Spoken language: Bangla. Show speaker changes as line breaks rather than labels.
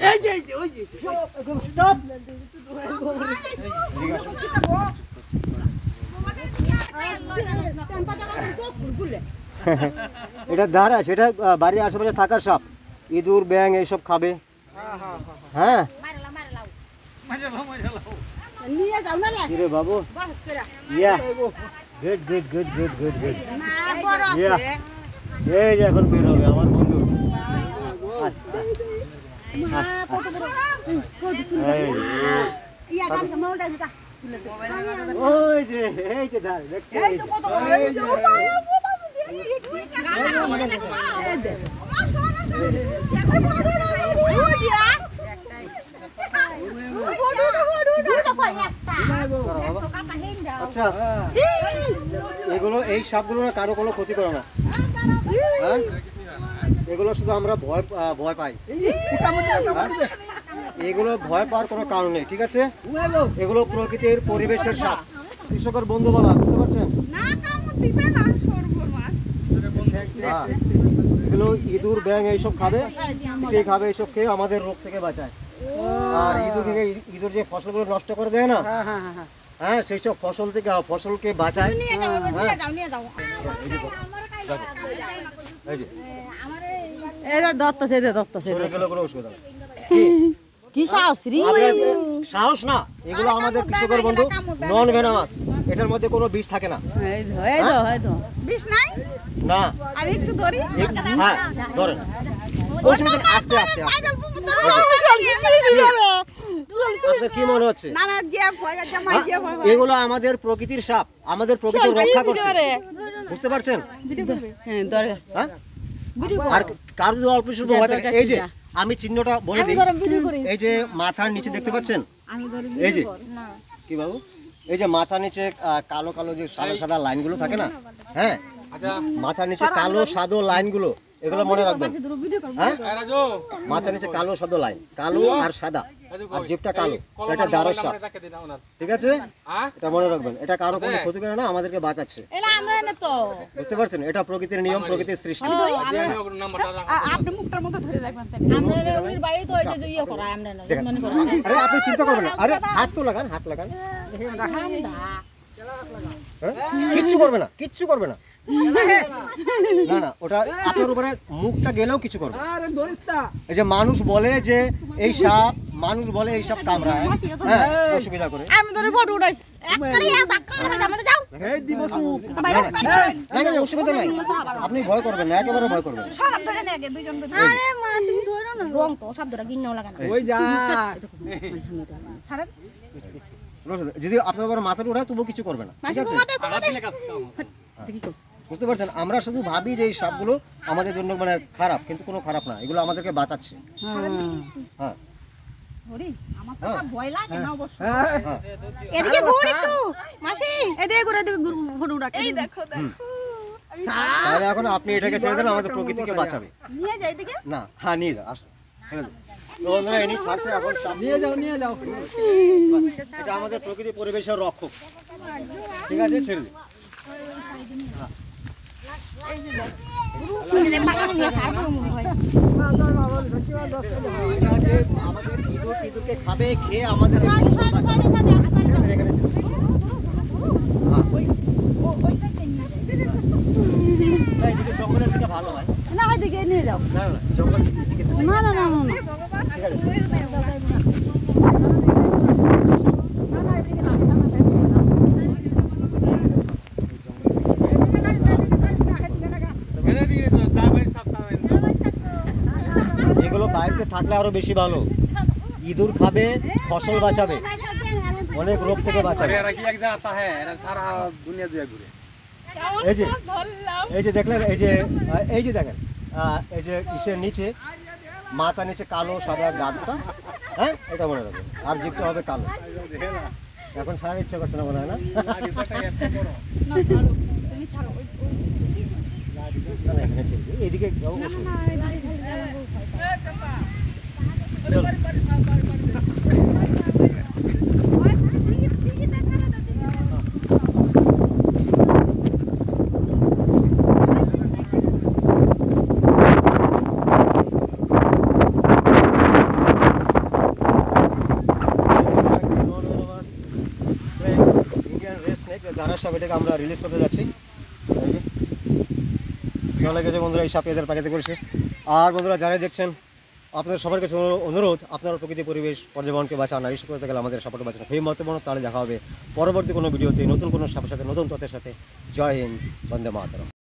এই যে ওই যে স্টপ।
এটা দাঁড়া, সেটা বাড়ির আশেপাশে থাকার সাপ, ইঁদুর ব্যাঙ এইসব খাবে। হ্যাঁ রে বাবু, ইয়া good good good good good good. এই যে এখন বের হবে আমার বন্ধু। ওই যে এই যে ধার দেখতে, আচ্ছা এগুলো, এই সাপগুলো না কারো কোনো ক্ষতি করে না। হ্যাঁ এগুলো শুধু আমরা ভয় পাই। এগুলো ভয় পাওয়ার কোনো কারণ নেই, ঠিক আছে? এগুলো প্রকৃতির পরিবেশের সাপ। কৃষকের বন্ধু বলা, বুঝতে পারছেন? এগুলো ইঁদুর ব্যাঙ এইসব খাবে, কে খাবে, এইসব খেয়ে আমাদের রোগ থেকে বাঁচায়। আর ইঁদুর যে ফসলগুলো নষ্ট করে দেয় না, হ্যাঁ সেই সব ফসল থেকে, ফসলকে বাঁচায়। সাহস না, এগুলো আমাদের কৃষকের বন্ধু, নন ভেনামাস। এটার মধ্যে কোনো বিষ থাকে না। না হ্যাঁ ধরেন, আস্তে আস্তে আপনার কি মনে হচ্ছে? এগুলো আমাদের প্রকৃতির সাপ, আমাদের প্রকৃতির রক্ষা করছে, বুঝতে পারছেন? আর কার যদি অল্প স্বল্প ভয় থাকে, এই যে আমি চিহ্নটা বলে দিই, এই যে মাথার নিচে দেখতে পাচ্ছেন, এই যে কি বাবু, এই যে মাথার নিচে কালো কালো যে সাদা সাদা লাইনগুলো থাকে না, হ্যাঁ মাথার নিচে কালো সাদা লাইনগুলো, এগুলো মনে রাখবেন। হ্যাঁ মাথার নিচে কালো সাদা লাইন, কালো আর সাদা, আর জিভটা কালো, এটা দারুণ সাপ, ঠিক আছে? এটা মনে রাখবেন, এটা কারো কোনো ক্ষতি করে না, আমাদেরকে বাঁচাচ্ছে, বুঝতে পারছেন? এটা প্রকৃতির নিয়ম, প্রকৃতির সৃষ্টি। আরে আপনি চিন্তা করবেন না, আরে হাত তো লাগান, হাত লাগান, কিচ্ছু করবে না, কিচ্ছু করবে না। না না, ওটা আপনার উপরে মুখটা গেলেও কিছু করবে। এই যে মানুষ বলে যে এই সাপ, মানুষ বলে এই সাপ কামড়ায়, হ্যাঁ অসুবিধা করে। আমি ধরে ফটো উঠাইছি, অসুবিধা নাই, আপনি ভয় করবেন না, একেবারে ভয় করবেন না। যদি আপনার মাথাটা উঠায় তবুও কিছু করবে না, ঠিক আছে? বুঝতে পারছেন? আমরা শুধু ভাবি যে এই সাপগুলো আমাদের জন্য মানে খারাপ, কিন্তু কোনো খারাপ না, এগুলো আমাদেরকে বাঁচাচ্ছে। হ্যাঁ এখন আপনি এটাকে ছেড়ে দেন, আমাদের প্রকৃতিকে বাঁচাবে না। হ্যাঁ নিয়ে যাও, আসো ছেড়ে দেন। বন্ধুরা এনি ছাড়ছে, এখন নিয়ে যাও, নিয়ে যাও, এটা আমাদের প্রকৃতি পরিবেশের রক্ষক, ঠিক আছে? ছেড়ে দিন। আমাদের ইঁদুরকে খাবে, খেয়ে আমাদের জঙ্গলের দিকে ভালো হয় না, ওইদিকে নিয়ে যাও। না না জঙ্গল দিকে না, না না না, ঠিক আছে। এগুলো বাইরে থাকলে আরো বেশি ভালো, ইঁদুর খাবে, ফসল বাঁচাবে, অনেক রোগ থেকে বাঁচাবে। এই যে দেখলেন, এই যে দেখেন, এই যে ইসের নিচে, মাথা নিচে কালো সাদা দাঁতটা, হ্যাঁ এটা মনে রাখবেন, আর জিভটা হবে কালো। এখন ছাড়ার ইচ্ছা করছে না মনে হয় না? এদিকে দাঁড়ার সাপ, এটাকে আমরা রিলিজ করতে যাচ্ছি। ভালো লেগেছে বন্ধুরা এই সাপ এদের পাখিতে করেছে। আর বন্ধুরা যারা দেখছেন, আপনাদের সবার কাছে অনুরোধ, আপনারা প্রকৃতি পরিবেশ পর্যাবরণকে বাঁচান, আর এইসব করতে গেলে আমাদের সাপোর্ট বাঁচানো খুবই মহত্বপূর্ণ। তাহলে দেখা হবে পরবর্তী কোনো ভিডিওতে নতুন কোনো সাপের সাথে, নতুন তথ্যের সাথে। জয় হিন্দ, বন্দে মাতরম।